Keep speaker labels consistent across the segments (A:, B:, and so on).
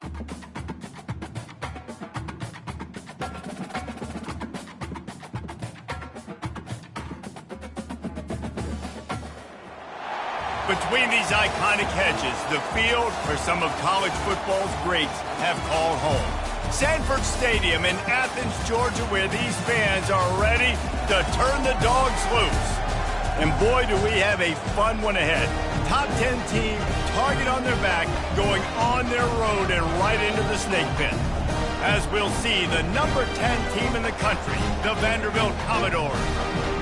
A: Between these iconic hedges, the field for some of college football's greats have called home. Sanford Stadium in Athens, Georgia, where these fans are ready to turn the dogs loose. And boy, do we have a fun one ahead. Top 10 team, target on their back, going on their road and right into the snake pit. As we'll see, the number 10 team in the country, the Vanderbilt Commodores,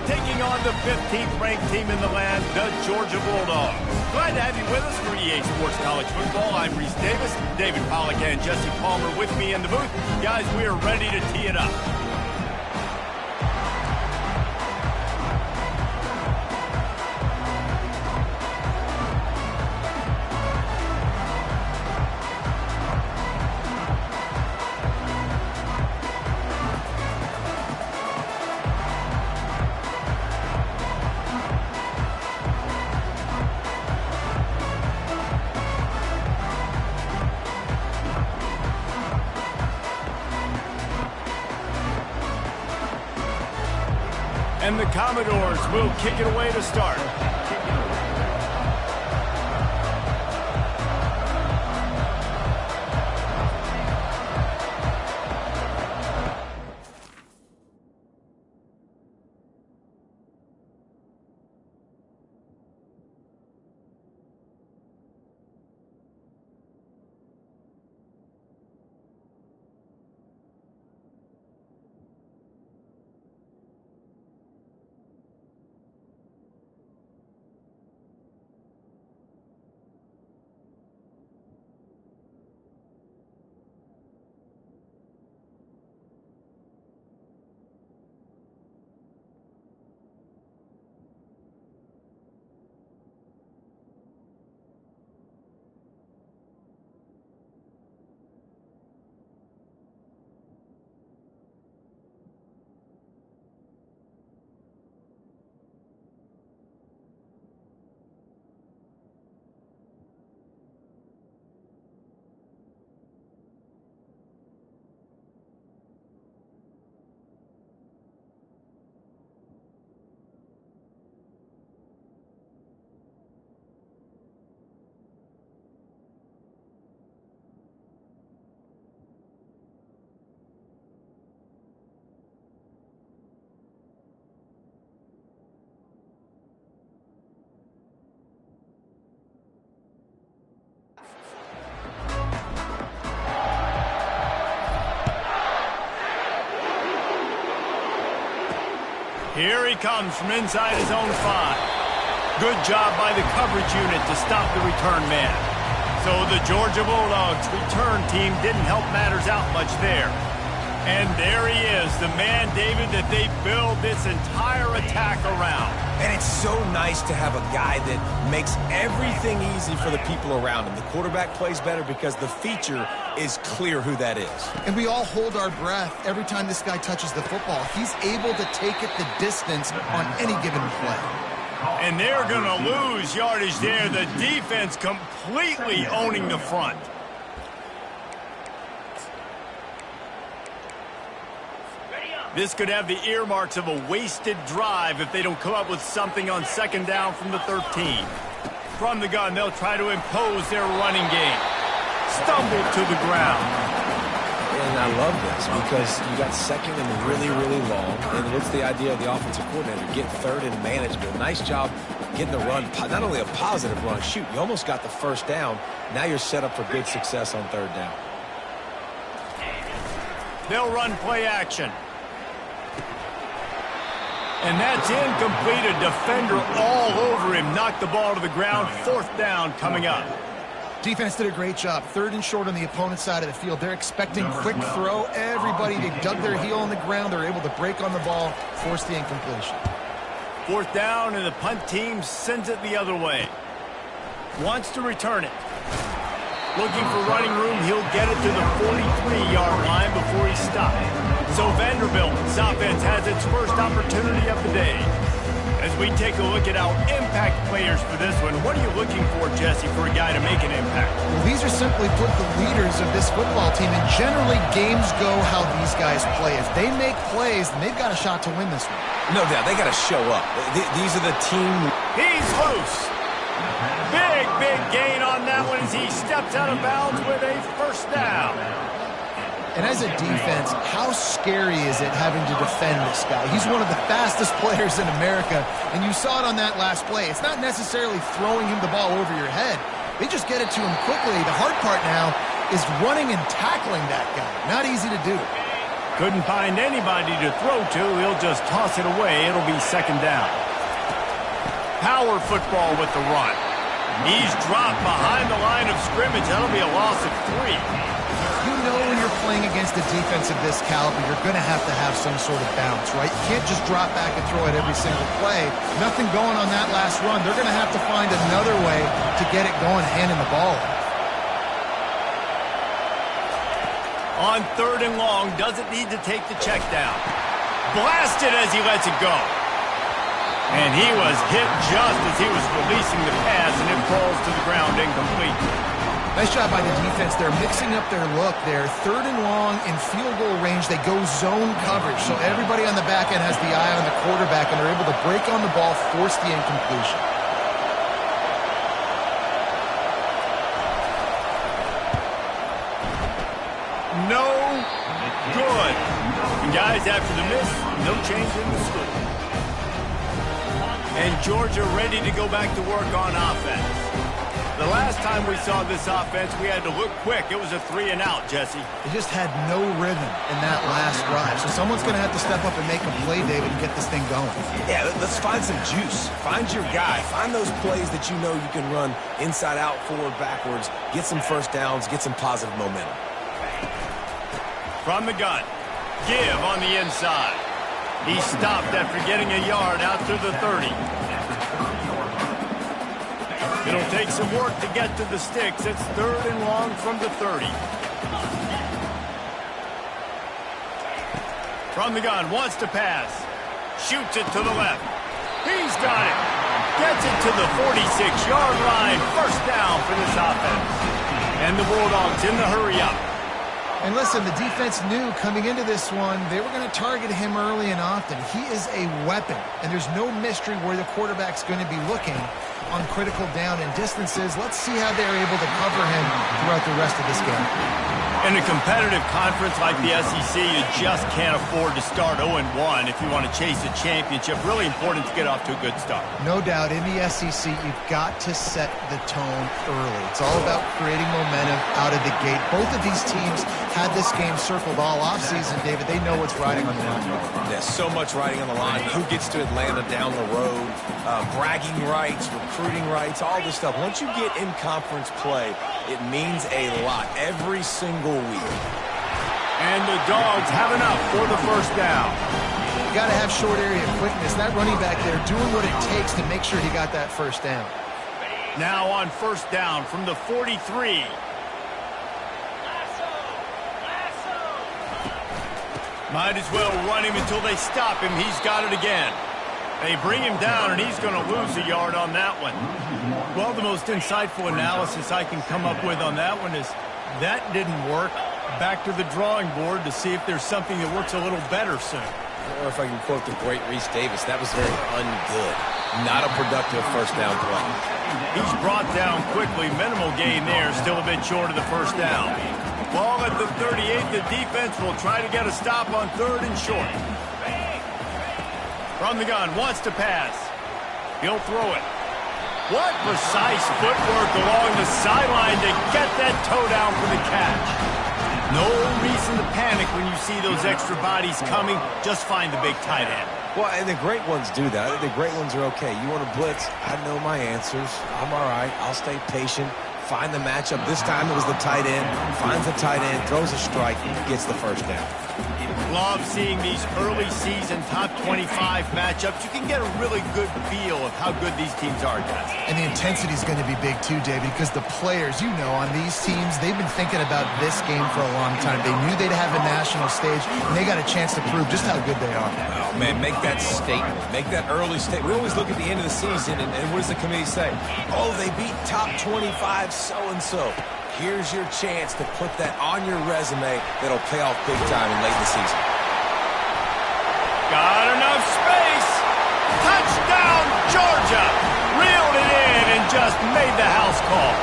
A: taking on the 15th ranked team in the land, the Georgia Bulldogs. Glad to have you with us for EA Sports College Football. I'm Reese Davis, David Pollack and Jesse Palmer with me in the booth. Guys, we are ready to tee it up. And the Commodores will kick it away to start. Here he comes from inside his own 5. Good job by the coverage unit to stop the return man. So the Georgia Bulldogs return team didn't help matters out much there. And there he is, the man, David, that they build this entire attack around.
B: And it's so nice to have a guy that makes everything easy for the people around him. The quarterback plays better because the feature is clear who that is.
C: And we all hold our breath every time this guy touches the football. He's able to take it the distance on any given play.
A: And they're going to lose yardage there. The defense completely owning the front. This could have the earmarks of a wasted drive if they don't come up with something on second down from the 13. From the gun, they'll try to impose their running game. Stumbled to the ground.
B: And I love this because you got second and really, really long. And what's the idea of the offensive coordinator? Get third and manageable. Nice job getting the run. Not only a positive run, shoot, you almost got the first down. Now you're set up for good success on third down.
A: They'll run play action. And that's incomplete. A defender all over him. Knocked the ball to the ground. Fourth down coming up.
C: Defense did a great job. Third and short on the opponent's side of the field. They're expecting quick throw. Everybody, they dug their heel on the ground. They're able to break on the ball, force the incompletion.
A: Fourth down, and the punt team sends it the other way. Wants to return it. Looking for running room. He'll get it to the 43-yard line before he stopped. So Vanderbilt's offense has its first opportunity of the day. As we take a look at our impact players for this one, what are you looking for, Jesse, for a guy to make an impact?
C: Well, these are simply put the leaders of this football team, and generally games go how these guys play. If they make plays, then they've got a shot to win this one.
B: No doubt, they got to show up. These are the team.
A: He's loose. Big gain on that one as he steps out of bounds with a first down.
C: And as a defense, how scary is it having to defend this guy? He's one of the fastest players in America, and you saw it on that last play. It's not necessarily throwing him the ball over your head. They just get it to him quickly. The hard part now is running and tackling that guy. Not easy to do.
A: Couldn't find anybody to throw to. He'll just toss it away. It'll be second down. Power football with the run. He's dropped behind the line of scrimmage. That'll be a loss of 3.
C: You know when you're playing against a defense of this caliber, you're going to have some sort of bounce, right? You can't just drop back and throw it every single play. Nothing going on that last run. They're going to have to find another way to get it going, handing the ball off.
A: On 3rd and long, doesn't need to take the check down. Blasted as he lets it go. And he was hit just as he was releasing the pass, and it falls to the ground incomplete.
C: Nice job by the defense. They're mixing up their look there. 3rd and long in field goal range. They go zone coverage. So everybody on the back end has the eye on the quarterback, and they're able to break on the ball, force the incompletion.
A: No good. And guys, after the miss, no change in the score. And Georgia ready to go back to work on offense. The last time we saw this offense, we had to look quick. It was a 3-and-out, Jesse.
C: They just had no rhythm in that last drive. So someone's going to have to step up and make a play, David, and get this thing going.
B: Yeah, let's find some juice. Find your guy. Find those plays that you know you can run inside out, forward, backwards. Get some first downs. Get some positive momentum.
A: From the gun. Give on the inside. He stopped after getting a yard out to the 30. It'll take some work to get to the sticks. It's 3rd and long from the 30. From the gun, wants to pass. Shoots it to the left. He's got it. Gets it to the 46-yard line. First down for this offense. And the Bulldogs in the hurry up.
C: And listen, the defense knew coming into this one, they were going to target him early and often. He is a weapon, and there's no mystery where the quarterback's going to be looking on critical down and distances. Let's see how they're able to cover him throughout the rest of this game.
A: In a competitive conference like the SEC, you just can't afford to start 0-1 if you want to chase a championship. Really important to get off to a good start.
C: No doubt, in the SEC, you've got to set the tone early. It's all about creating momentum out of the gate. Both of these teams had this game circled all offseason, David. They know what's riding on the line.
B: There's so much riding on the line. Who gets to Atlanta down the road? Bragging rights, recruiting rights, all this stuff. Once you get in conference play, it means a lot every single week.
A: And the Dogs have enough for the first down.
C: You got to have short area quickness. That running back there doing what it takes to make sure he got that first down.
A: Now on first down from the 43. Might as well run him until they stop him. He's got it again. They bring him down, and he's going to lose a yard on that one. Well, the most insightful analysis I can come up with on that one is that didn't work. Back to the drawing board to see if there's something that works a little better soon.
B: Or if I can quote the great Reese Davis, that was very ungood. Not a productive first down play.
A: He's brought down quickly. Minimal gain there. Still a bit short of the first down. Ball at the 38. The defense will try to get a stop on 3rd and short. From the gun, wants to pass. He'll throw it. What precise footwork along the sideline to get that toe down for the catch. No reason to panic when you see those extra bodies coming. Just find the big tight end.
B: Well, and the great ones do that. The great ones are okay. You want to blitz? I know my answers. I'm all right. I'll stay patient. find the matchup. This time it was the tight end. Finds the tight end, throws a strike, gets the first down.
A: Love seeing these early season top 25 matchups. You can get a really good feel of how good these teams are, guys.
C: And the intensity is going to be big too, David, because the players, you know, on these teams, they've been thinking about this game for a long time. They knew they'd have a national stage, and they got a chance to prove just how good they are.
B: Oh, man, make that statement. Make that early statement. We always look at the end of the season, and what does the committee say? Oh, they beat top 25 so-and-so. Here's your chance to put that on your resume that'll pay off big time in late in the season.
A: Got enough space. Touchdown, Georgia. Reeled it in and just made the house call.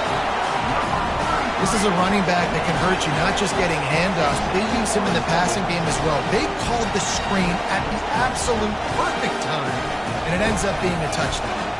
C: This is a running back that can hurt you, not just getting handoffs, but they use him in the passing game as well. They called the screen at the absolute perfect time, and it ends up being a touchdown.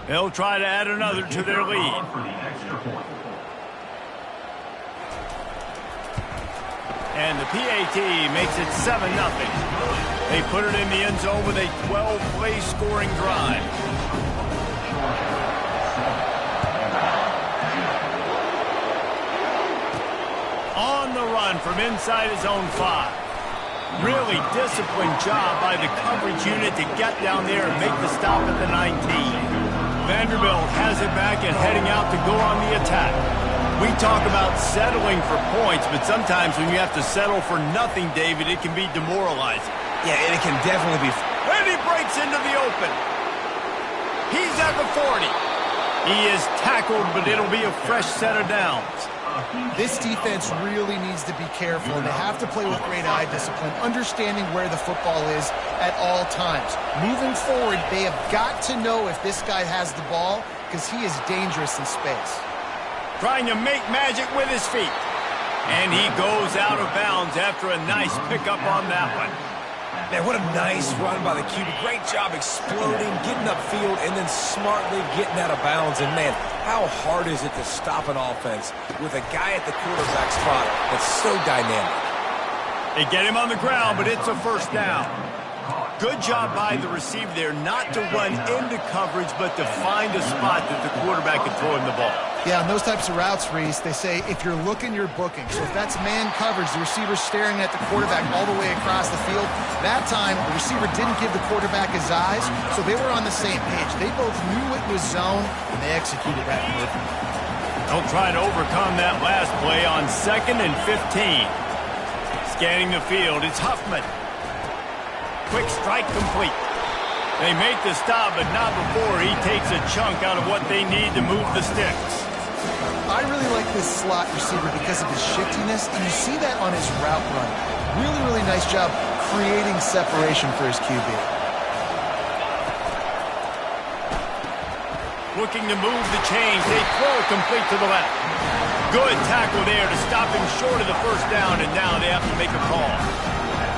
A: They'll try to add another to their lead. And the PAT makes it 7-0. They put it in the end zone with a 12-play scoring drive. On the run from inside his own 5. Really disciplined job by the coverage unit to get down there and make the stop at the 19. Vanderbilt has it back and heading out to go on the attack. We talk about settling for points, but sometimes when you have to settle for nothing, David, it can be demoralizing.
B: Yeah, and it can definitely be.
A: And he breaks into the open. He's at the 40. He is tackled, but it'll be a fresh set of downs.
C: This defense really needs to be careful, and they have to play with great eye discipline, understanding where the football is at all times. Moving forward, they have got to know if this guy has the ball, because he is dangerous in space.
A: Trying to make magic with his feet. And he goes out of bounds after a nice pickup on that one.
B: Man, what a nice run by the QB. Great job exploding, getting upfield, and then smartly getting out of bounds. And, man, how hard is it to stop an offense with a guy at the quarterback spot that's so dynamic?
A: They get him on the ground, but it's a first down. Good job by the receiver there not to run into coverage, but to find a spot that the quarterback can throw him the ball.
C: Yeah, on those types of routes, Reese, they say if you're looking, you're booking. So if that's man coverage, the receiver's staring at the quarterback all the way across the field. That time, the receiver didn't give the quarterback his eyes, so they were on the same page. They both knew it was zone, and they executed that perfectly.
A: They'll try to overcome that last play on 2nd and 15. Scanning the field, it's Huffman. Quick strike complete. They make the stop, but not before he takes a chunk out of what they need to move the sticks.
C: I really like this slot receiver because of his shiftiness, and you see that on his route run. Really, really nice job creating separation for his QB.
A: Looking to move the chains. They throw it complete to the left. Good tackle there to stop him short of the first down, and now they have to make a call.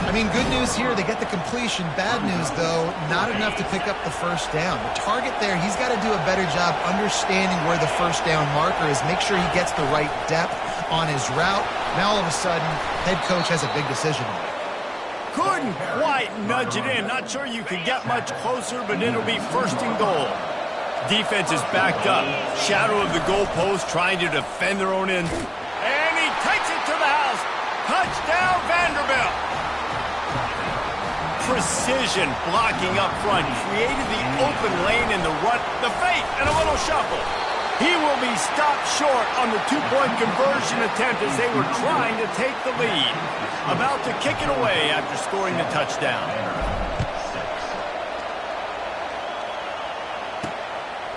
C: I mean, good news here, they get the completion. Bad news, though, not enough to pick up the first down. The target there, he's got to do a better job understanding where the first down marker is, make sure he gets the right depth on his route. Now all of a sudden, head coach has a big decision to make.
A: Couldn't quite nudge it in. Not sure you could get much closer, but it'll be first and goal. Defense is backed up. Shadow of the goalpost trying to defend their own end. And he takes it to the house. Touchdown, Vanderbilt. Precision blocking up front. Created the open lane in the run. The fake and a little shuffle. He will be stopped short on the two-point conversion attempt as they were trying to take the lead. About to kick it away after scoring the touchdown.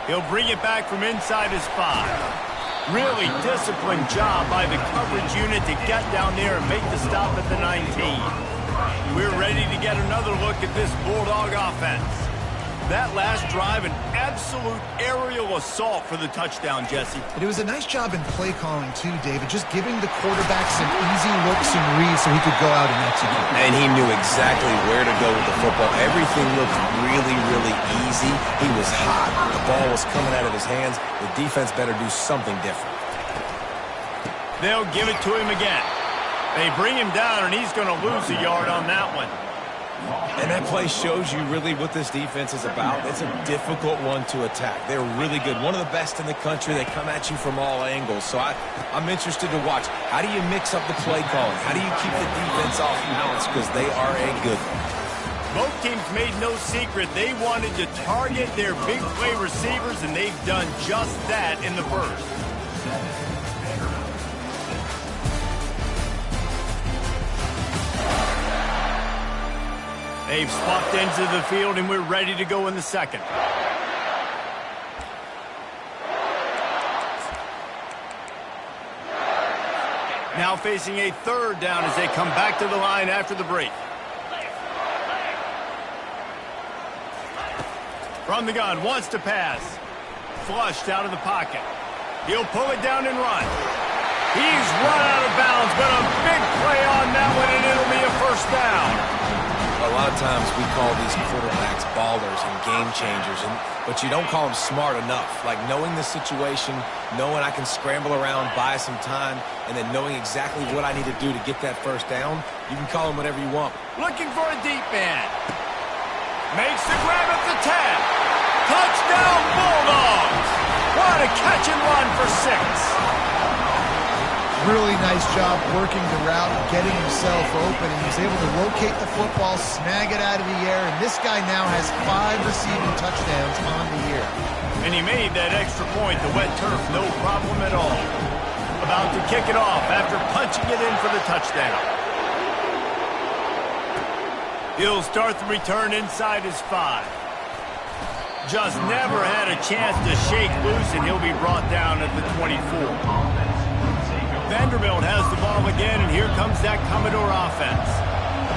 A: He'll bring it back from inside his 5. Really disciplined job by the coverage unit to get down there and make the stop at the 19. We're ready to get another look at this Bulldog offense. That last drive, an absolute aerial assault for the touchdown, Jesse.
C: But it was a nice job in play calling, too, David, just giving the quarterback some easy looks and reads so he could go out and execute.
B: And he knew exactly where to go with the football. Everything looked really, really easy. He was hot. The ball was coming out of his hands. The defense better do something different.
A: They'll give it to him again. They bring him down, and he's going to lose a yard on that one.
B: And that play shows you really what this defense is about. It's a difficult one to attack. They're really good. One of the best in the country. They come at you from all angles. So I'm interested to watch. How do you mix up the play calling? How do you keep the defense off balance? Because they are a good one.
A: Both teams made no secret they wanted to target their big play receivers, and they've done just that in the first. They've swapped ends of the field, and we're ready to go in the second. Now facing a third down as they come back to the line after the break. From the gun, wants to pass. Flushed out of the pocket. He'll pull it down and run. He's run out of bounds, but a big play on that one, and it'll be a first down.
B: A lot of times we call these quarterbacks ballers and game changers, but you don't call them smart enough. Like knowing the situation, knowing I can scramble around, buy some time, and then knowing exactly what I need to do to get that first down, you can call them whatever you want.
A: Looking for a deep man. Makes the grab at the 10. Touchdown Bulldogs. What a catch and run for 6.
C: Really nice job working the route and getting himself open. He was able to locate the football, snag it out of the air, and this guy now has 5 receiving touchdowns on the year.
A: And he made that extra point, the wet turf, no problem at all. About to kick it off after punching it in for the touchdown. He'll start the return inside his 5. Just never had a chance to shake loose, and he'll be brought down at the 24. Vanderbilt has the ball again, and here comes that Commodore offense.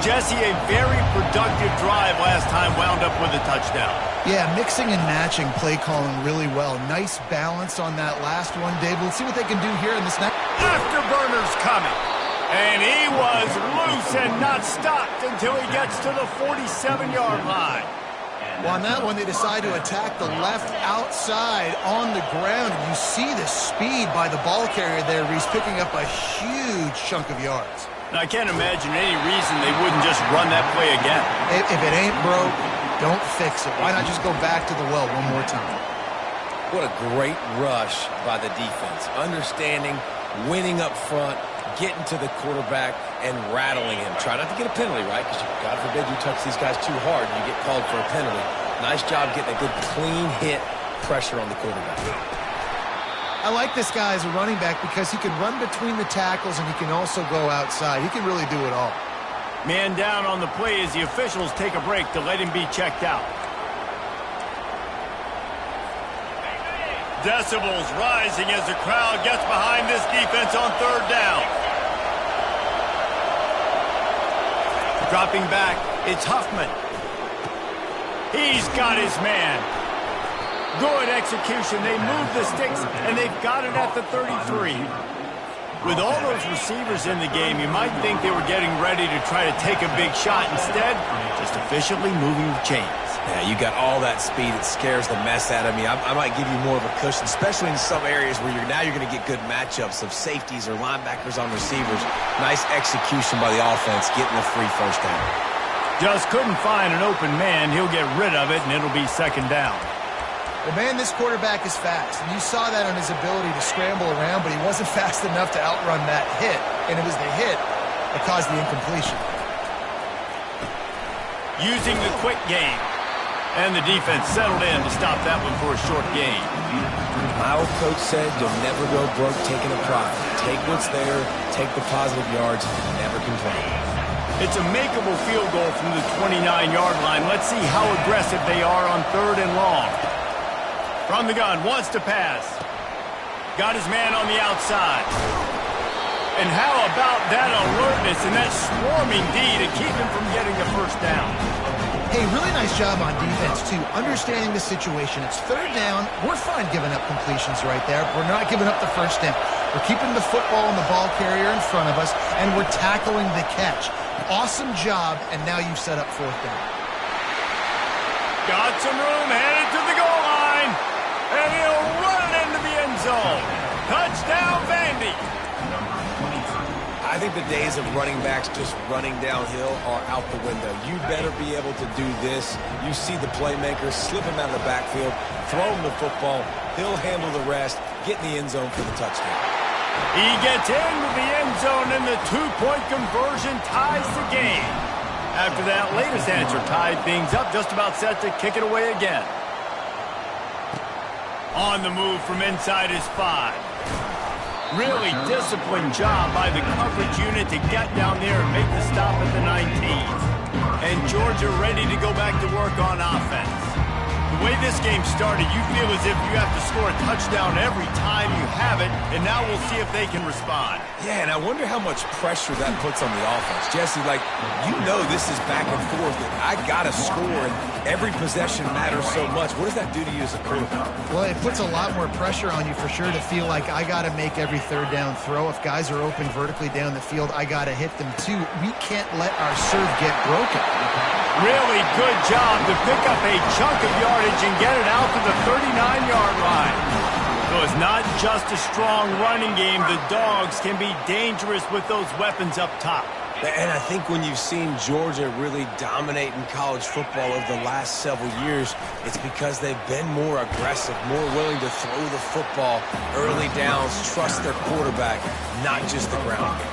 A: Jesse, a very productive drive last time, wound up with a touchdown.
C: Yeah, mixing and matching play calling really well. Nice balance on that last one, Dave. Let's see what they can do here in this next.
A: Afterburner's coming. And he was loose and not stopped until he gets to the 47-yard line.
C: Well, on that one, they decide to attack the left outside on the ground. And you see the speed by the ball carrier there. He's picking up a huge chunk of yards.
A: I can't imagine any reason they wouldn't just run that play again.
C: If it ain't broke, don't fix it. Why not just go back to the well one more time?
B: What a great rush by the defense. Understanding, winning up front, getting to the quarterback, and rattling him. Try not to get a penalty, right? Because God forbid you touch these guys too hard and you get called for a penalty. Nice job getting a good clean hit, pressure on the quarterback.
C: I like this guy as a running back because he can run between the tackles and he can also go outside. He can really do it all.
A: Man down on the play as the officials take a break to let him be checked out. Decibels rising as the crowd gets behind this defense on third down. Dropping back, it's Huffman. He's got his man. Good execution. They move the sticks, and they've got it at the 33. With all those receivers in the game, you might think they were getting ready to try to take a big shot. Instead, just efficiently moving the chains.
B: Yeah, you got all that speed. It scares the mess out of me. I might give you more of a cushion, especially in some areas where you're going to get good matchups of safeties or linebackers on receivers. Nice execution by the offense, getting a free first down.
A: Just couldn't find an open man. He'll get rid of it, and it'll be second down.
C: Well, man, this quarterback is fast, and you saw that on his ability to scramble around, but he wasn't fast enough to outrun that hit, and it was the hit that caused the incompletion.
A: Using the quick game, and the defense settled in to stop that one for a short gain.
B: My old coach said you'll never go broke taking a profit. Take what's there, take the positive yards, never complain.
A: It's a makeable field goal from the 29-yard line. Let's see how aggressive they are on 3rd and long. From the gun, wants to pass. Got his man on the outside. And how about that alertness and that swarming D to keep him from getting the first down?
C: Hey, really nice job on defense, too, understanding the situation. It's 3rd down. We're fine giving up completions right there. We're not giving up the first down. We're keeping the football and the ball carrier in front of us, and we're tackling the catch. Awesome job, and now you've set up 4th down.
A: Got some room, headed to the goal line, and he'll run it into the end zone. Touchdown, Vandy.
B: I think the days of running backs just running downhill are out the window. You better be able to do this. You see the playmaker, slip him out of the backfield, throw him the football. He'll handle the rest, get in the end zone for the touchdown.
A: He gets into the end zone, and the 2-point conversion ties the game. After that latest answer tied things up, just about set to kick it away again. On the move from inside his 5. Really disciplined job by the coverage unit to get down there and make the stop at the 19. And Georgia ready to go back to work on offense. The way this game started, you feel as if you have to score a touchdown every time you have it, and now we'll see if they can respond.
B: Yeah, and I wonder how much pressure that puts on the offense. Jesse, this is back and forth, and I got to score, and every possession matters so much. What does that do to you as a quarterback?
C: Well, it puts a lot more pressure on you for sure to feel like I got to make every 3rd down throw. If guys are open vertically down the field, I got to hit them too. We can't let our serve get broken.
A: Really good job to pick up a chunk of yardage and get it out to the 39-yard line. So it's not just a strong running game. The Dogs can be dangerous with those weapons up top.
B: And I think when you've seen Georgia really dominate in college football over the last several years, it's because they've been more aggressive, more willing to throw the football, early downs, trust their quarterback, not just the ground game.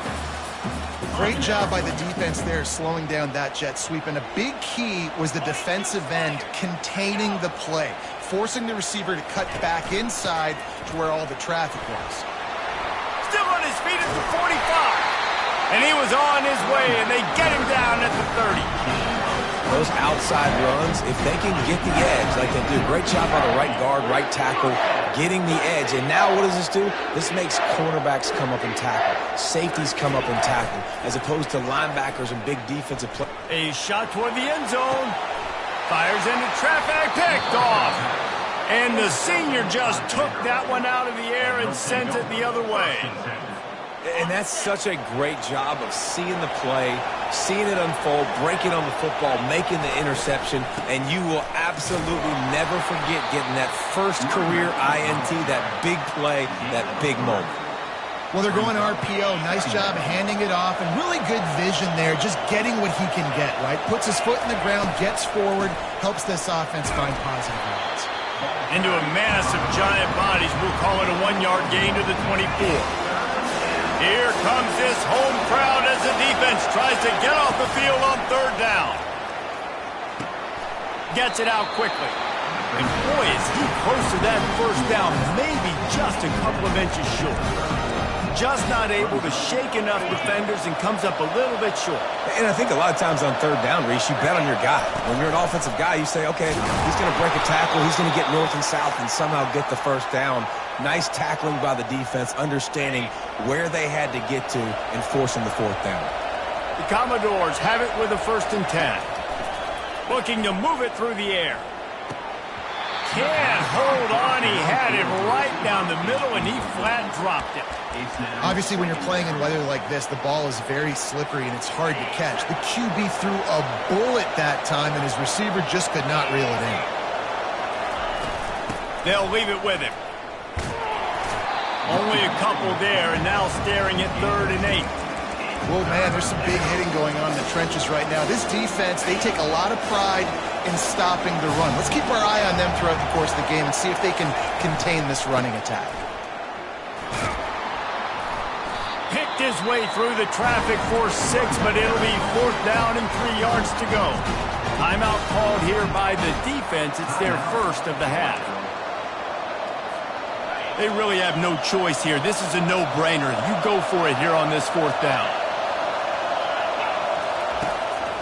C: Great job by the defense there, slowing down that jet sweep. And a big key was the defensive end containing the play, forcing the receiver to cut back inside to where all the traffic was.
A: Still on his feet at the 45. And he was on his way, and they get him down at the 30.
B: Those outside runs, if they can get the edge like they do, great job by the right guard, right tackle, getting the edge. And now what does this do? This makes cornerbacks come up and tackle, safeties come up and tackle, as opposed to linebackers and big defensive players.
A: A shot toward the end zone. Fires into traffic, picked off. And the senior just took that one out of the air and sent it the other way.
B: And that's such a great job of seeing the play, seeing it unfold, breaking on the football, making the interception, and you will absolutely never forget getting that first career INT, that big play, that big moment.
C: Well, they're going RPO. Nice job handing it off, and really good vision there, just getting what he can get, right? Puts his foot in the ground, gets forward, helps this offense find positive yards.
A: Into a mass of giant bodies, we'll call it a 1-yard gain to the 24. Here comes this home crowd as the defense tries to get off the field on 3rd down. Gets it out quickly. And boy, is he close to that first down, maybe just a couple of inches short. Just not able to shake enough defenders and comes up a little bit short.
B: And I think a lot of times on 3rd down, Reese, you bet on your guy. When you're an offensive guy, you say, okay, he's going to break a tackle, he's going to get north and south and somehow get the first down. Nice tackling by the defense, understanding where they had to get to and forcing the 4th down.
A: The Commodores have it with a 1st and 10. Looking to move it through the air. can't hold on. He had it right down the middle, and he flat dropped it.
C: Obviously, when you're playing in weather like this, the ball is very slippery and it's hard to catch. The QB threw a bullet that time, and his receiver just could not reel it in.
A: They'll leave it with him. Only a couple there, and now staring at 3rd and 8.
C: Well, man, there's some big hitting going on in the trenches right now. This defense, they take a lot of pride in stopping the run. Let's keep our eye on them throughout the course of the game and see if they can contain this running attack.
A: Picked his way through the traffic for 6, but it'll be 4th down and 3 yards to go. Timeout called here by the defense. It's their first of the half. They really have no choice here. This is a no-brainer. You go for it here on this 4th down.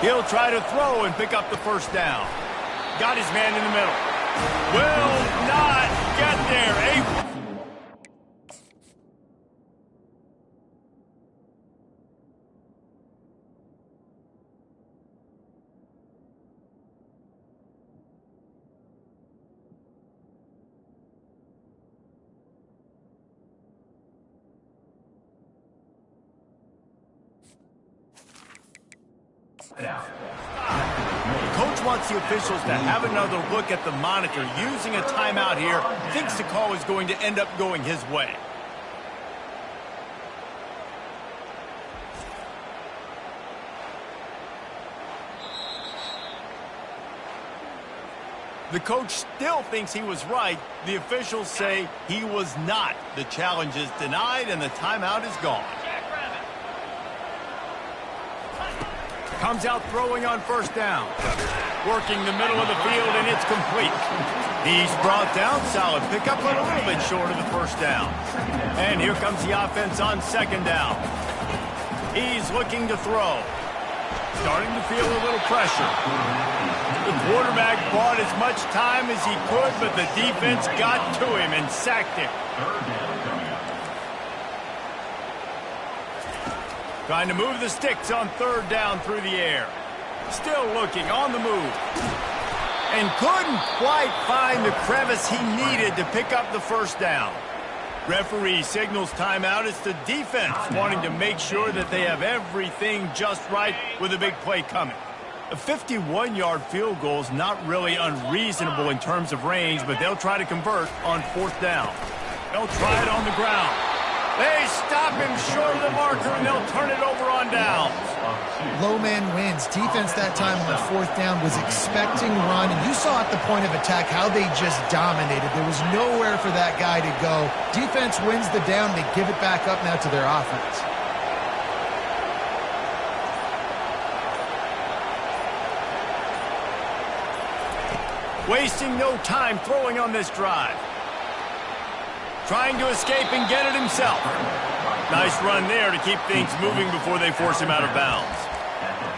A: He'll try to throw and pick up the 1st down. Got his man in the middle. Will not get there. Coach wants the officials to have another look at the monitor. Using a timeout here, thinks the call is going to end up going his way. The coach still thinks he was right. The officials say he was not. The challenge is denied and the timeout is gone. Comes out throwing on 1st down. Working the middle of the field, and it's complete. He's brought down. Solid pickup, but a little bit short of the 1st down. And here comes the offense on 2nd down. He's looking to throw. Starting to feel a little pressure. The quarterback bought as much time as he could, but the defense got to him and sacked him. Trying to move the sticks on 3rd down through the air. Still looking on the move. And couldn't quite find the crevice he needed to pick up the 1st down. Referee signals timeout. It's the defense wanting to make sure that they have everything just right with a big play coming. A 51-yard field goal is not really unreasonable in terms of range, but they'll try to convert on 4th down. They'll try it on the ground. They stop him short of the marker, and they'll turn it over on downs.
C: Low man wins. Defense that time on 4th down was expecting run, and you saw at the point of attack how they just dominated. There was nowhere for that guy to go. Defense wins the down. They give it back up now to their offense.
A: Wasting no time throwing on this drive. Trying to escape and get it himself. Nice run there to keep things moving before they force him out of bounds.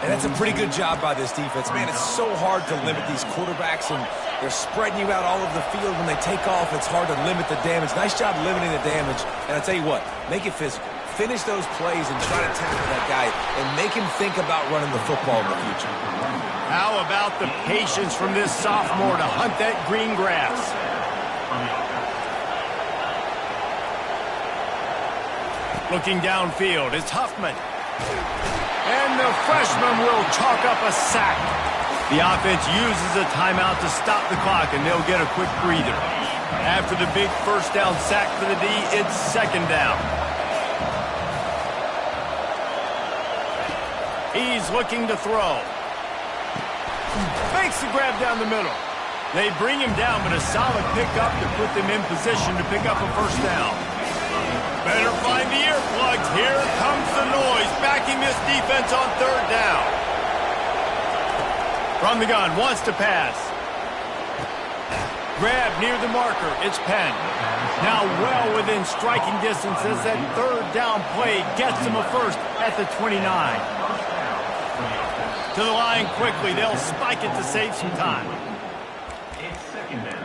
B: And that's a pretty good job by this defense. Man, it's so hard to limit these quarterbacks, and they're spreading you out all over the field. When they take off, it's hard to limit the damage. Nice job limiting the damage. And I tell you what, make it physical. Finish those plays and try to tackle that guy and make him think about running the football in the future.
A: How about the patience from this sophomore to hunt that green grass? Looking downfield, it's Huffman. And the freshman will chalk up a sack. The offense uses a timeout to stop the clock, and they'll get a quick breather. After the big 1st down sack for the D, it's 2nd down. He's looking to throw. Makes the grab down the middle. They bring him down, but a solid pickup to put them in position to pick up a 1st down. Better find the earplugs. Here comes the noise, backing this defense on 3rd down. From the gun, wants to pass. Grab near the marker. It's Penn. Now well within striking distance as that 3rd down play gets him a 1st at the 29. To the line quickly. They'll spike it to save some time.
D: It's 2nd down.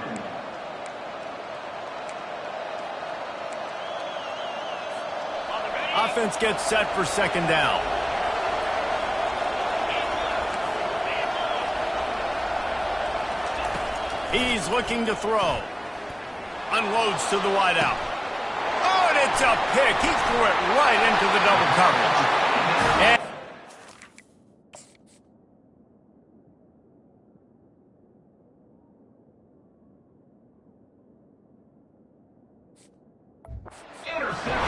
A: Offense gets set for 2nd down. He's looking to throw. Unloads to the wideout. Oh, and it's a pick. He threw it right into the double coverage. And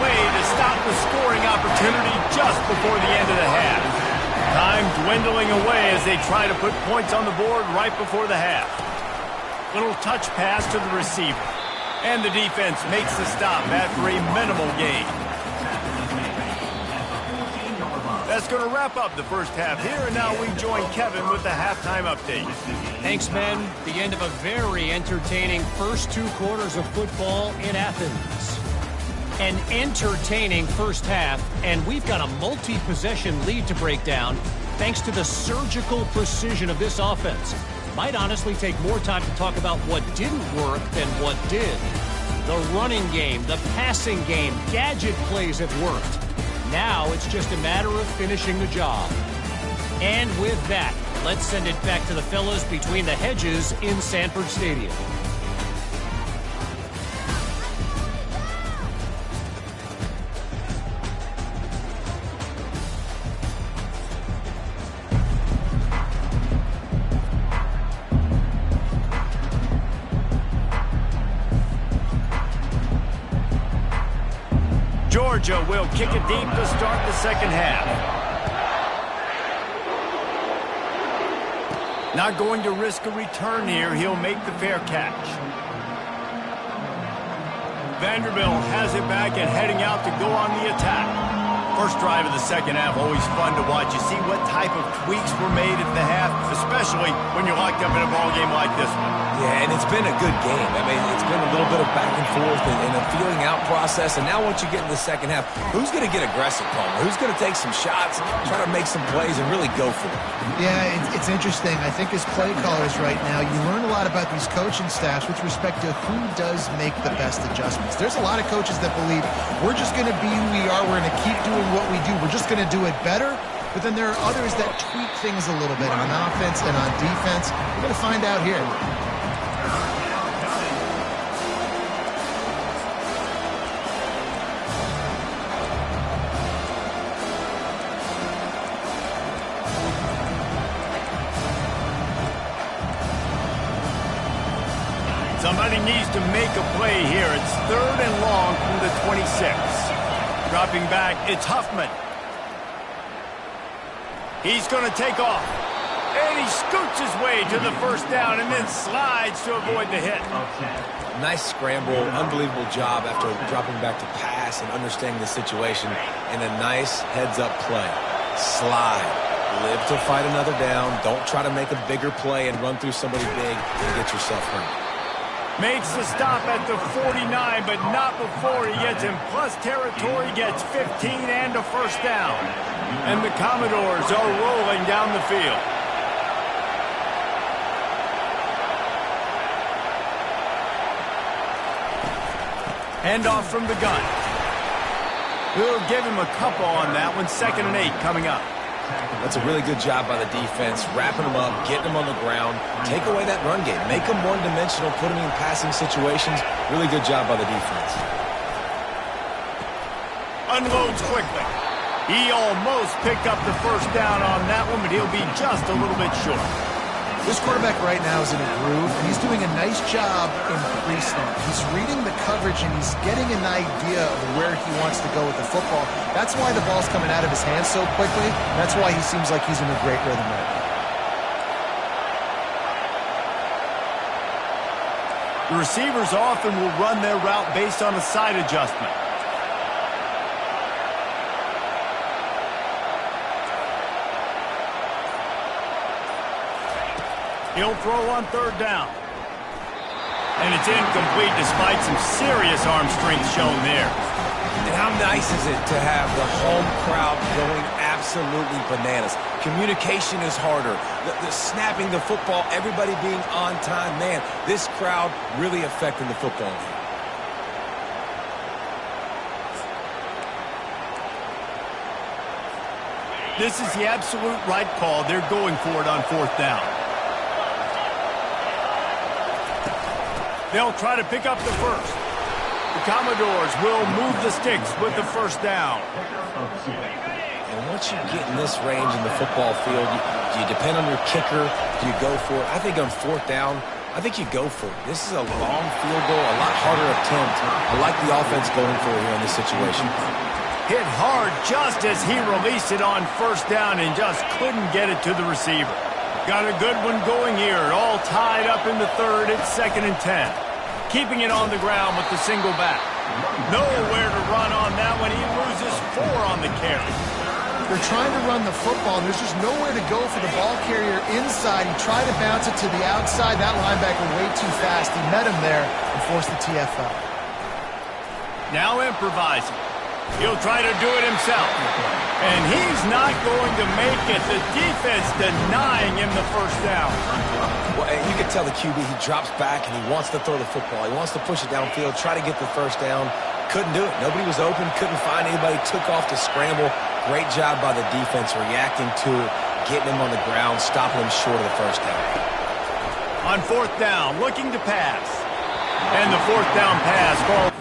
A: way to stop the scoring opportunity just before the end of the half. Time dwindling away as they try to put points on the board right before the half. Little touch pass to the receiver. And the defense makes the stop after a minimal gain. That's going to wrap up the first half here, and now we join Kevin with the halftime update.
E: Thanks, men. The end of a very entertaining first 2 quarters of football in Athens. An entertaining first half, and we've got a multi-possession lead to break down thanks to the surgical precision of this offense. Might honestly take more time to talk about what didn't work than what did. The running game, the passing game, gadget plays have worked. Now it's just a matter of finishing the job. And with that, let's send it back to the fellas between the hedges in Sanford Stadium.
A: Georgia will kick it deep to start the second half. Not going to risk a return here. He'll make the fair catch. Vanderbilt has it back and heading out to go on the attack. First drive of the second half, always fun to watch. You see what type of tweaks were made at the half, especially when you're locked up in a ball game like this one.
B: Yeah, and it's been a good game. I mean, it's been a little bit of back and forth and a feeling out process. And now once you get in the second half, who's going to get aggressive, Palmer? Who's going to take some shots, try to make some plays, and really go for it?
C: Yeah, it's interesting. I think as play callers right now, you learn a lot about these coaching staffs with respect to who does make the best adjustments. There's a lot of coaches that believe we're just going to be who we are. We're going to keep doing what we do. We're just going to do it better. But then there are others that tweak things a little bit on offense and on defense. We're going to find out here.
A: Somebody needs to make a play here. It's 3rd and long from the 26. Dropping back, it's Huffman. He's going to take off. And he scoots his way to the first down and then slides to avoid the hit.
B: Nice scramble, unbelievable job after dropping back to pass and understanding the situation. And a nice heads-up play. Slide. Live to fight another down. Don't try to make a bigger play and run through somebody big and get yourself hurt.
A: Makes the stop at the 49, but not before he gets in plus territory, gets 15 and a first down. And the Commodores are rolling down the field. Handoff from the gun. We'll give him a couple on that one. 2nd and 8 coming up.
B: That's a really good job by the defense, wrapping them up, getting them on the ground, take away that run game, make them one-dimensional, put them in passing situations. Really good job by the defense.
A: Unloads quickly. He almost picked up the first down on that one, but he'll be just a little bit short.
C: This quarterback right now is in a groove, and he's doing a nice job in pre-snap. He's reading the coverage, and he's getting an idea of where he wants to go with the football. That's why the ball's coming out of his hands so quickly. That's why he seems like he's in a great rhythm right now.
A: The receivers often will run their route based on a side adjustment. He'll throw on 3rd down. And it's incomplete despite some serious arm strength shown there.
B: And how nice is it to have the home crowd going absolutely bananas? Communication is harder. The snapping the football, everybody being on time. Man, this crowd really affecting the football game.
A: This is the absolute right call. They're going for it on 4th down. They'll try to pick up the first. The Commodores will move the sticks with the first down.
B: And once you get in this range in the football field, do you depend on your kicker? Do you go for it? I think on fourth down, I think you go for it. This is a long field goal, a lot harder attempt. I like the offense going for it here in this situation.
A: Hit hard just as he released it on first down and just couldn't get it to the receiver. Got a good one going here, all tied up in the third. It's 2nd and 10. Keeping it on the ground with the single back. Nowhere to run on that one. He loses 4 on the carry.
C: They're trying to run the football. There's just nowhere to go for the ball carrier inside. He tried to bounce it to the outside. That linebacker way too fast. He met him there and forced the TFL.
A: Now improvising. He'll try to do it himself. And he's not going to make it. The defense denying him the first down.
B: Well, you can tell the QB, he drops back and he wants to throw the football. He wants to push it downfield, try to get the first down. Couldn't do it. Nobody was open, couldn't find anybody, took off to scramble. Great job by the defense reacting to it, getting him on the ground, stopping him short of the first down.
A: On fourth down, looking to pass. And the fourth down pass ball.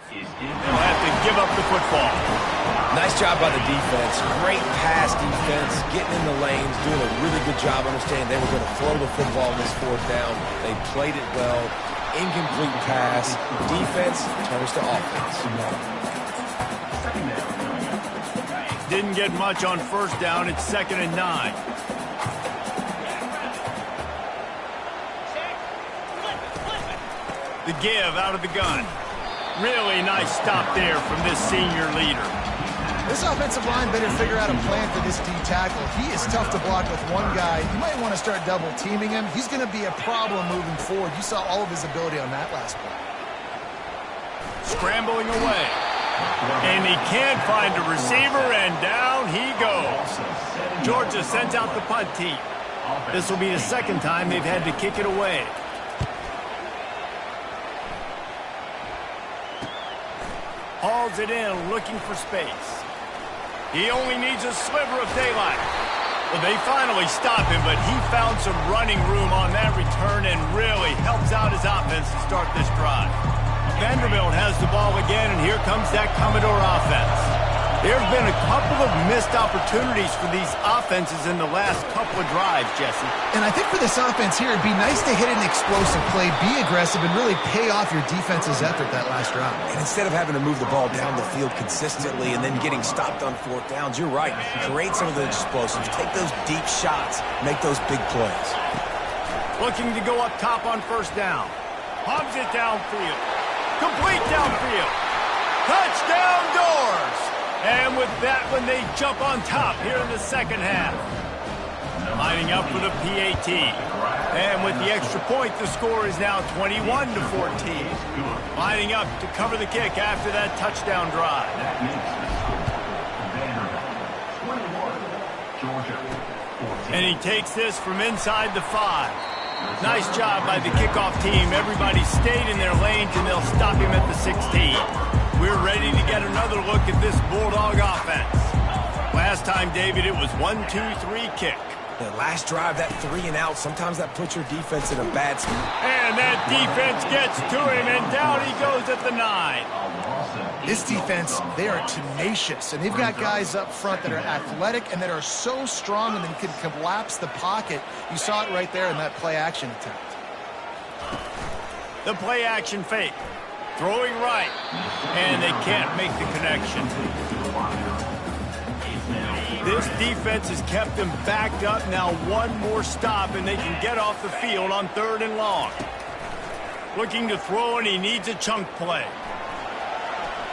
A: They'll have to give up the football.
B: Nice job by the defense. Great pass defense, getting in the lanes, doing a really good job understanding they were going to throw the football in this fourth down. They played it well. Incomplete pass. Defense turns to offense.
A: Didn't get much on first down. It's 2nd and 9. The give out of the gun. Really nice stop there from this senior leader.
C: This offensive line better figure out a plan for this D tackle. He is tough to block with one guy. You might want to start double teaming him. He's going to be a problem moving forward. You saw all of his ability on that last play.
A: Scrambling away. And he can't find a receiver, and down he goes. Georgia sends out the punt team. This will be the 2nd time they've had to kick it away. Hauls it in, looking for space. He only needs a sliver of daylight. Well, they finally stop him, but he found some running room on that return and really helps out his offense to start this drive. Vanderbilt has the ball again, and here comes that Commodore offense. There have been a couple of missed opportunities for these offenses in the last couple of drives, Jesse.
C: And I think for this offense here, it'd be nice to hit an explosive play, be aggressive, and really pay off your defense's effort that last drive.
B: And instead of having to move the ball down the field consistently and then getting stopped on fourth downs, you're right. Create some of the explosives. Take those deep shots. Make those big plays.
A: Looking to go up top on first down. Hogs it downfield. Complete downfield. Touchdown Doors! And with that one, they jump on top here in the second half. Lining up for the PAT. And with the extra point, the score is now 21-14. Lining up to cover the kick after that touchdown drive. And he takes this from inside the 5. Nice job by the kickoff team. Everybody stayed in their lanes, and they'll stop him at the 16. We're ready to get another look at this Bulldog offense. Last time, David, it was 1-2-3 kick.
B: The last drive, that 3 and out, sometimes that puts your defense in a bad spot.
A: And that defense gets to him, and down he goes at the 9.
C: This defense, they are tenacious, and they've got guys up front that are athletic and that are so strong and they can collapse the pocket. You saw it right there in that play-action attempt.
A: The play-action fake. Throwing right, and they can't make the connection. This defense has kept them backed up. Now one more stop, and they can get off the field on 3rd and long. Looking to throw, and he needs a chunk play.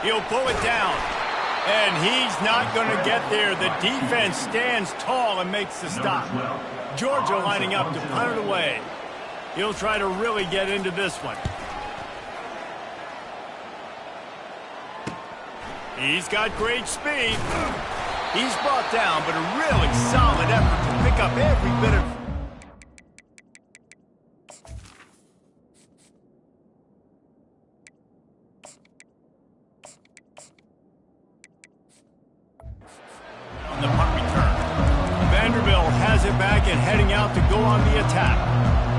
A: He'll pull it down, and he's not going to get there. The defense stands tall and makes the stop. Georgia lining up to punt it away. He'll try to really get into this one. He's got great speed. He's brought down, but a really solid effort to pick up every bit of... it back and heading out to go on the attack.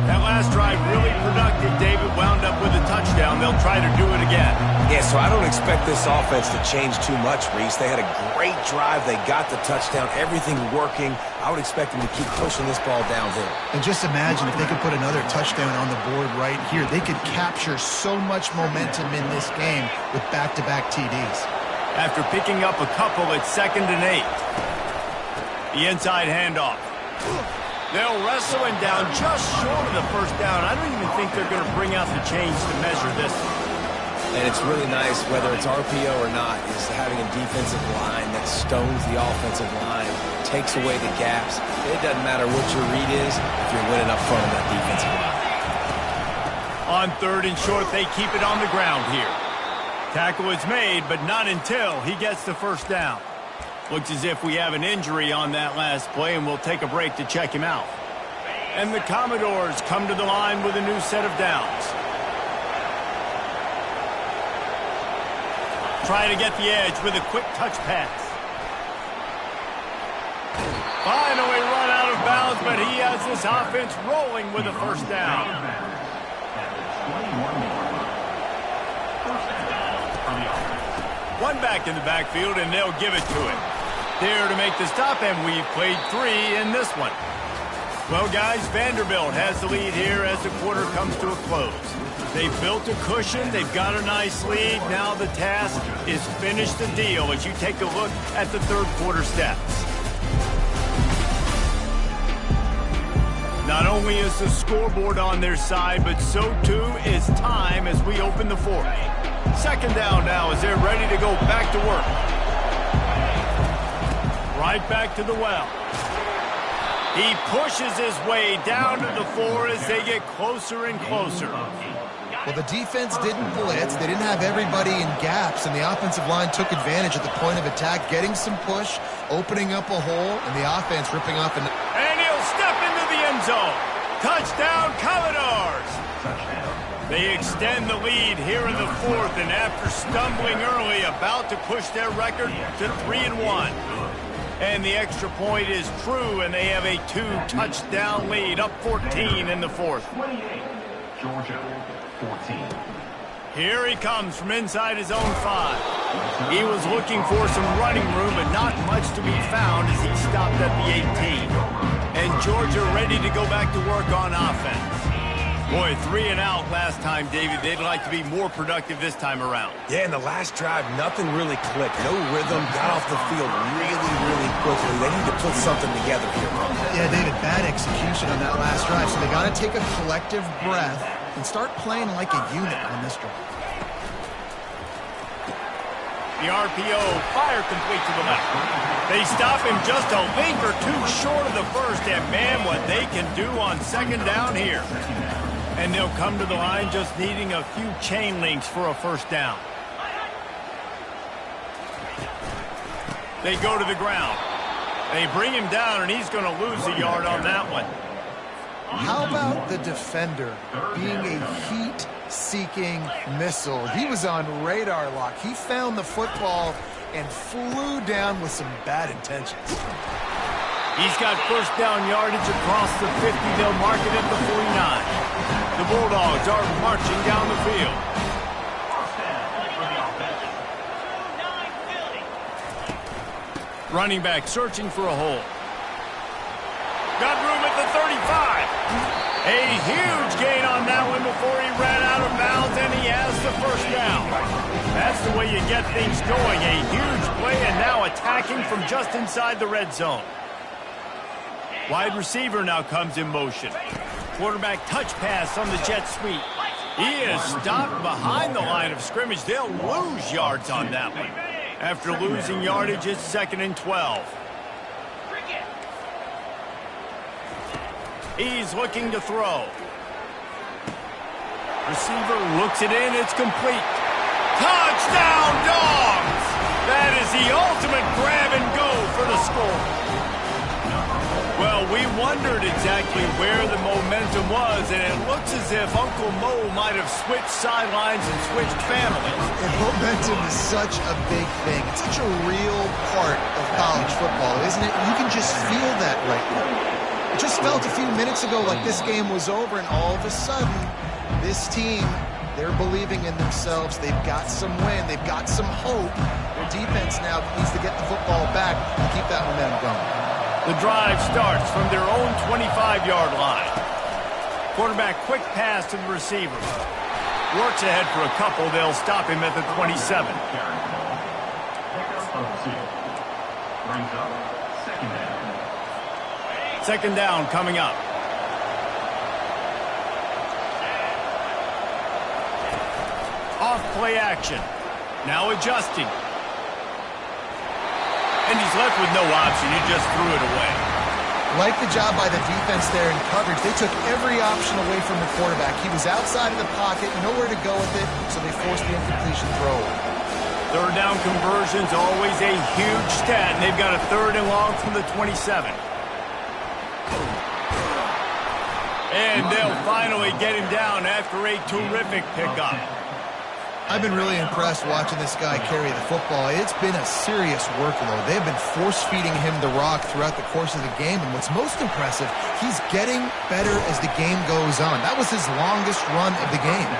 A: That last drive really productive. David wound up with a touchdown. They'll try to do it again.
B: Yeah, so I don't expect this offense to change too much, Reese. They had a great drive. They got the touchdown. Everything working. I would expect them to keep pushing this ball downhill.
C: And just imagine if they could put another touchdown on the board right here. They could capture so much momentum in this game with back-to-back TDs.
A: After picking up a couple, it's 2nd and 8. The inside handoff. They'll wrestle him down just short of the first down. I don't even think they're going to bring out the chains to measure this.
B: And it's really nice, whether it's RPO or not, is having a defensive line that stones the offensive line, takes away the gaps. It doesn't matter what your read is if you're winning up front of that defensive line.
A: On 3rd and short, they keep it on the ground here. Tackle is made, but not until he gets the first down. Looks as if we have an injury on that last play, and we'll take a break to check him out. And the Commodores come to the line with a new set of downs. Trying to get the edge with a quick touch pass. Finally run out of bounds, but he has this offense rolling with a first down. One back in the backfield, and they'll give it to him. There to make the stop, and we've played 3 in this one. Well, guys, Vanderbilt has the lead here as the quarter comes to a close. They've built a cushion. They've got a nice lead. Now the task is finish the deal as you take a look at the third quarter stats. Not only is the scoreboard on their side, but so too is time as we open the fourth. 2nd down now as they're ready to go back to work. Right back to the well. He pushes his way down to the 4 as they get closer and closer.
C: Well, the defense didn't blitz. They didn't have everybody in gaps, and the offensive line took advantage at the point of attack, getting some push, opening up a hole, and the offense ripping off. And
A: he'll step into the end zone. Touchdown, Commodores! They extend the lead here in the 4th, and after stumbling early, about to push their record to 3-1. And the extra point is true, and they have a 2-touchdown lead, up 14 in the 4th.
D: Georgia, 14.
A: Here he comes from inside his own 5. He was looking for some running room, but not much to be found as he stopped at the 18. And Georgia ready to go back to work on offense. Boy, 3 and out last time, David. They'd like to be more productive this time around.
B: Yeah, in the last drive, nothing really clicked. No rhythm, got off the field really quickly. They need to put something together here.
C: yeah, David, bad execution on that last drive, so they got to take a collective breath and start playing like a unit on this drive.
A: The RPO, fire complete to the left. They stop him just a link or 2 short of the first, and man, what they can do on 2nd down here. And they'll come to the line just needing a few chain links for a first down. They go to the ground. They bring him down, and he's going to lose a yard on that one.
C: How about the defender being a heat-seeking missile? He was on radar lock. He found the football and flew down with some bad intentions.
A: He's got first down yardage across the 50. They'll mark it at the 49. The Bulldogs are marching down the field. Running back searching for a hole. Got room at the 35. A huge gain on that one before he ran out of bounds, and he has the first down. That's the way you get things going. A huge play, and now attacking from just inside the red zone. Wide receiver now comes in motion. Quarterback touch pass on the jet sweep. He is stopped behind the line of scrimmage. They'll lose yards on that one. After losing yardage, it's 2nd and 12. He's looking to throw. Receiver looks it in. It's complete. Touchdown, Dogs! That is the ultimate grab and go for the score. Well, we wondered exactly where the momentum was, and it looks as if Uncle Mo might have switched sidelines and switched families.
C: And momentum is such a big thing. It's such a real part of college football, isn't it? You can just feel that right now. just felt a few minutes ago like this game was over, and all of a sudden, this team, they're believing in themselves. They've got some win. They've got some hope. Their defense now needs to get the football back and keep that momentum going.
A: The drive starts from their own 25-yard line. Quarterback quick pass to the receiver. Works ahead for a couple. They'll stop him at the 27.
D: Brings up second down.
A: Second down coming up. Off play action. Now adjusting. And he's left with no option. He just threw it away.
C: Like the job by the defense there in coverage. They took every option away from the quarterback. He was outside of the pocket, nowhere to go with it, so they forced the incompletion throw.
A: Third down conversion's always a huge stat, and they've got a third and long from the 27. And they'll finally get him down after a terrific pickup.
C: I've been really impressed watching this guy carry the football. It's been a serious workload. They've been force-feeding him the rock throughout the course of the game, and what's most impressive, he's getting better as the game goes on. That was his longest run of the game.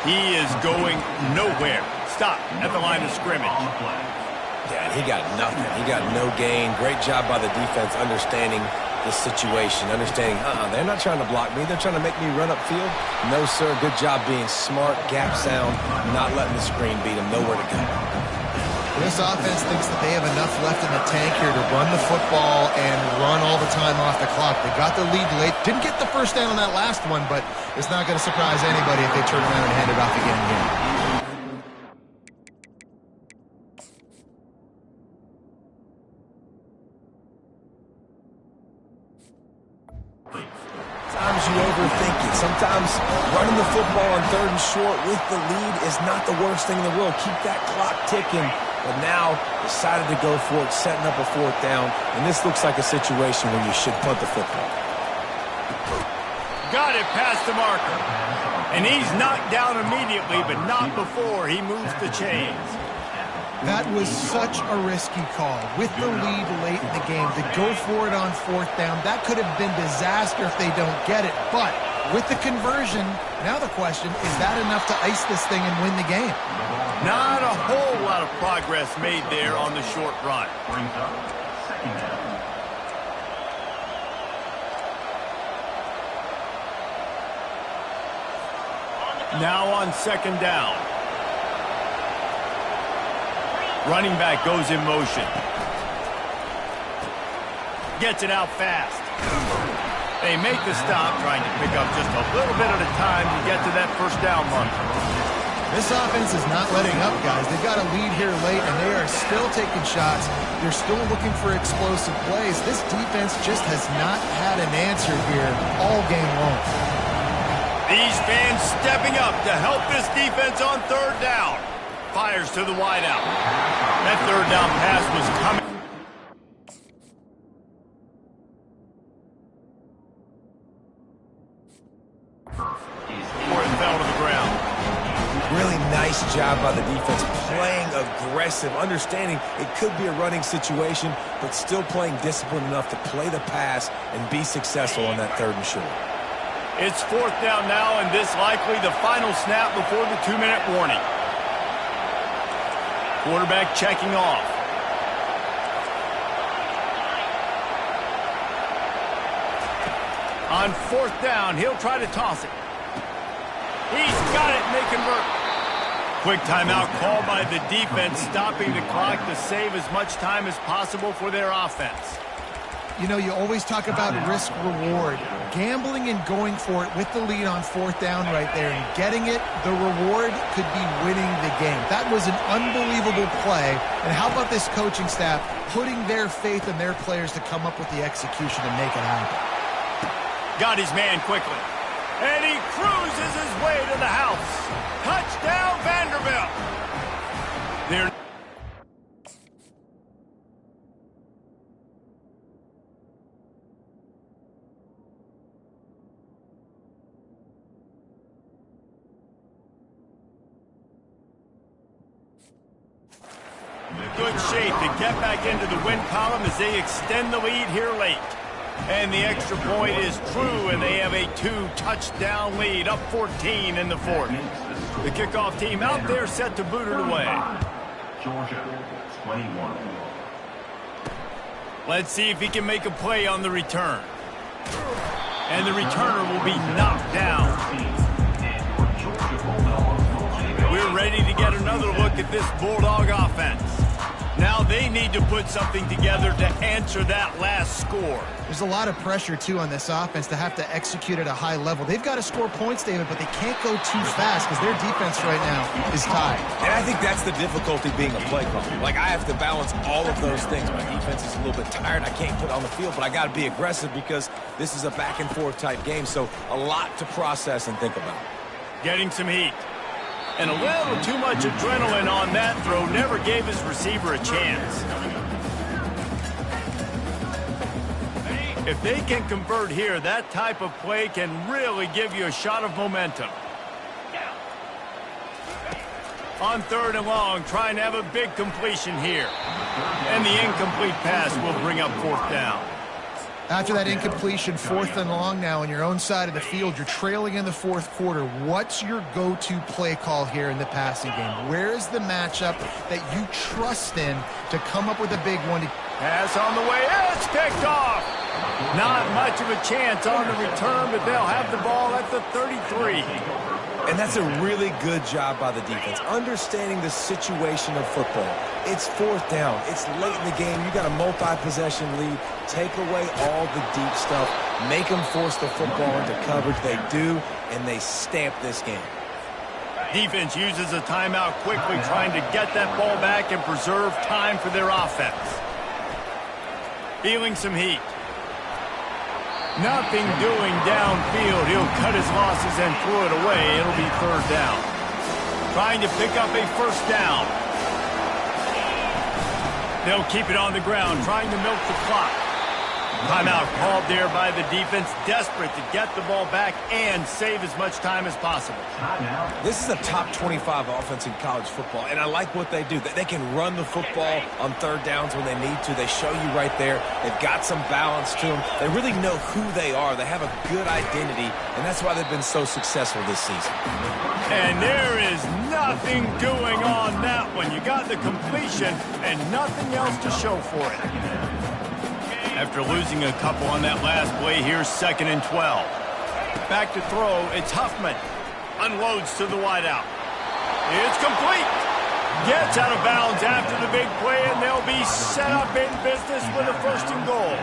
A: He is going nowhere. Stop at the line of scrimmage.
B: Yeah, he got nothing. He got no gain. Great job by the defense understanding the situation, understanding, they're not trying to block me. They're trying to make me run upfield. No, sir. Good job being smart, gap sound, not letting the screen beat him. Nowhere to go.
C: This offense thinks that they have enough left in the tank here to run the football and run all the time off the clock. They got the lead late. Didn't get the first down on that last one, but it's not going to surprise anybody if they turn around and hand it off again and again.
B: Sometimes you overthink it. Sometimes running the football on third and short with the lead is not the worst thing in the world. Keep that clock ticking. But now decided to go for it, setting up a fourth down. And this looks like a situation where you should punt the football.
A: Got it past the marker. And he's knocked down immediately, but not before he moves the chains.
C: That was such a risky call. With the lead late in the game, to go for it on fourth down, that could have been disaster if they don't get it. But with the conversion, now the question, is that enough to ice this thing and win the game?
A: Not a whole lot of progress made there on the short run.
D: Brings up second down.
A: Now on second down. Running back goes in motion. Gets it out fast. They make the stop, trying to pick up just a little bit at a time to get to that first down marker.
C: This offense is not letting up, guys. They've got a lead here late, and they are still taking shots. They're still looking for explosive plays. This defense just has not had an answer here all game long.
A: These fans stepping up to help this defense on third down. Fires to the wideout. That third down pass was coming. Before it fell to the ground.
B: Really nice job by the defense, playing aggressive, understanding it could be a running situation, but still playing disciplined enough to play the pass and be successful on that third and short.
A: It's fourth down now, and this likely the final snap before the 2-minute warning. Quarterback checking off. On fourth down, he'll try to toss it. He's got it, and they convert. Quick timeout called by the defense, stopping the clock to save as much time as possible for their offense.
C: You know, you always talk about risk-reward. Gambling and going for it with the lead on fourth down right there and getting it, the reward could be winning the game. That was an unbelievable play. And how about this coaching staff putting their faith in their players to come up with the execution and make it happen?
A: Got his man quickly. And he cruises his way to the house. Touchdown, Vanderbilt. They're good shape to get back into the win column as they extend the lead here late. And the extra point is true, and they have a 2-touchdown lead, up 14 in the fourth. The kickoff team out there set to boot it away.
D: Georgia, 21.
A: Let's see if he can make a play on the return. And the returner will be knocked down. We're ready to get another look at this Bulldog offense. Now they need to put something together to answer that last score.
C: There's a lot of pressure, too, on this offense to have to execute at a high level. They've got to score points, David, but they can't go too fast because their defense right now is tied.
B: And I think that's the difficulty being a play caller. Like, I have to balance all of those things. My defense is a little bit tired. I can't put it on the field, but I got to be aggressive because this is a back-and-forth type game, so a lot to process and think about.
A: Getting some heat. And a little too much adrenaline on that throw never gave his receiver a chance. If they can convert here, that type of play can really give you a shot of momentum. On 3rd and long, trying to have a big completion here. And the incomplete pass will bring up 4th down.
C: After that incompletion, 4th and long now on your own side of the field, you're trailing in the 4th quarter. What's your go-to play call here in the passing game? Where is the matchup that you trust in to come up with a big one?
A: Pass on the way. It's picked off. Not much of a chance on the return, but they'll have the ball at the 33.
B: And that's a really good job by the defense, understanding the situation of football. It's 4th down. It's late in the game. You got a multi-possession lead. Take away all the deep stuff. Make them force the football into coverage. They do, and they stamp this game.
A: Defense uses a timeout quickly, trying to get that ball back and preserve time for their offense. Feeling some heat. Nothing doing downfield. He'll cut his losses and throw it away. It'll be 3rd down. Trying to pick up a 1st down. They'll keep it on the ground, trying to milk the clock. Timeout called there by the defense, desperate to get the ball back and save as much time as possible.
B: This is a top 25 offense in college football, and I like what they do. They can run the football on 3rd downs when they need to. They show you right there. They've got some balance to them. They really know who they are. They have a good identity, and that's why they've been so successful this season.
A: And there is nothing doing on that one. You got the completion and nothing else to show for it. After losing a couple on that last play, here's 2nd and 12. Back to throw, it's Huffman. Unloads to the wideout. It's complete. Gets out of bounds after the big play, and they'll be set up in business with a 1st and goal.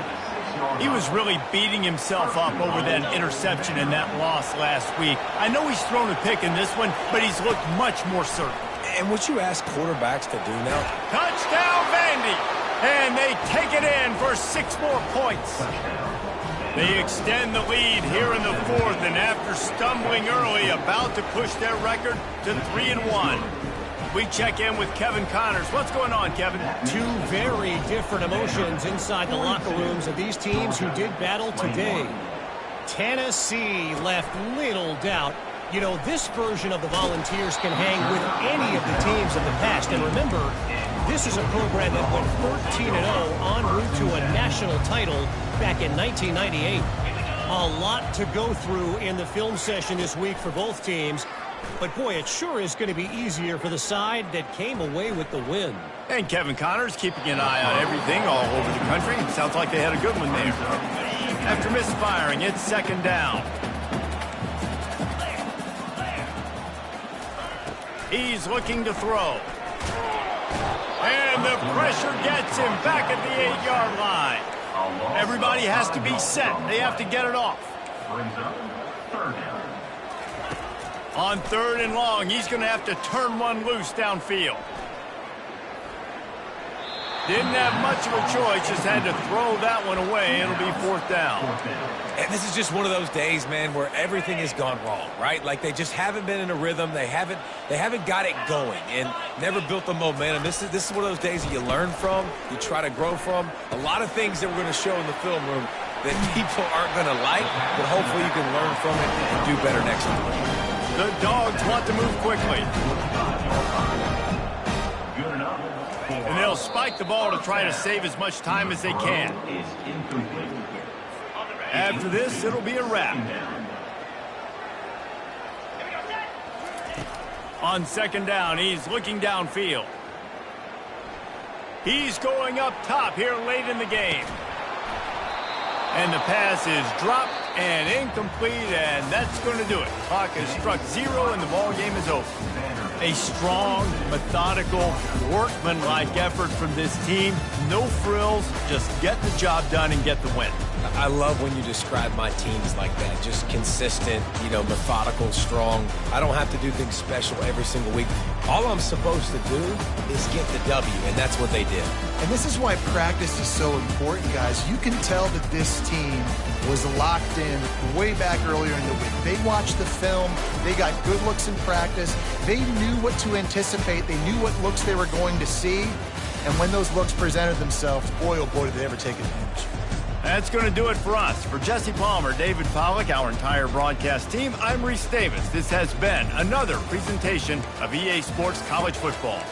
A: He was really beating himself up over that interception and that loss last week. I know he's thrown a pick in this one, but he's looked much more certain.
B: And what you ask quarterbacks to do now?
A: Touchdown, Vandy! And they take it in for 6 more points. They extend the lead here in the 4th, and after stumbling early, about to push their record to 3-1. We check in with Kevin Connors. What's going on, Kevin?
E: 2 very different emotions inside the locker rooms of these teams who did battle today. Tennessee left little doubt. You know, this version of the Volunteers can hang with any of the teams of the past. And remember, this is a program that went 13-0 en route to a national title back in 1998. A lot to go through in the film session this week for both teams. But, boy, it sure is going to be easier for the side that came away with the win.
A: And Kevin Connors keeping an eye on everything all over the country. Sounds like they had a good one there. After misfiring, it's 2nd down. He's looking to throw. And the pressure gets him back at the 8-yard line. Everybody has to be set. They have to get it off.
D: Brings up 3rd down.
A: On 3rd and long, he's going to have to turn one loose downfield. Didn't have much of a choice, just had to throw that one away. It'll be 4th down.
B: And this is just one of those days, man, where everything has gone wrong, right? Like they just haven't been in a rhythm. They haven't got it going and never built the momentum. This is one of those days that you learn from, you try to grow from. A lot of things that we're going to show in the film room that people aren't going to like, but hopefully you can learn from it and do better next time.
A: The Dogs want to move quickly.
D: Good enough.
A: And they'll spike the ball to try to save as much time as they can.
D: Is incomplete.
A: After this, it'll be a wrap. On second down, he's looking downfield. He's going up top here late in the game. And the pass is dropped and incomplete, and that's going to do it. Clock has struck 0, and the ball game is over. A strong, methodical, workman-like effort from this team. No frills, just get the job done and get the win.
B: I love when you describe my teams like that. Just consistent, methodical, strong. I don't have to do things special every single week. All I'm supposed to do is get the W, and that's what they did.
C: And this is why practice is so important, guys. You can tell that this team was locked in way back earlier in the week. They watched the film. They got good looks in practice. They knew what to anticipate. They knew what looks they were going to see. And when those looks presented themselves, boy, oh boy, did they ever take advantage.
A: That's going to do it for us. For Jesse Palmer, David Pollack, our entire broadcast team, I'm Reese Davis. This has been another presentation of EA Sports College Football.